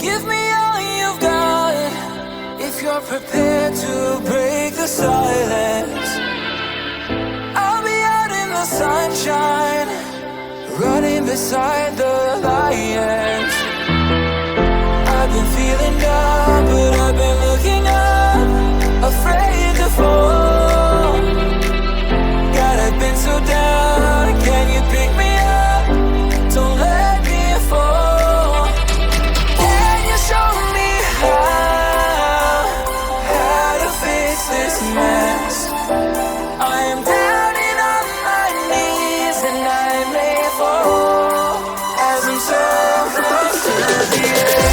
Give me all you've got if you're prepared to break the silence. I'll be out in the sunshine, running beside the lions. I've been feeling down, but I've been looking up, afraid to fall. God, I've been so down, can you pick me up? Don't let me fall. Can you show me how to fix this mess? I am down and on my knees, and I may fall as I'm so close to the edge.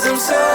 I'm so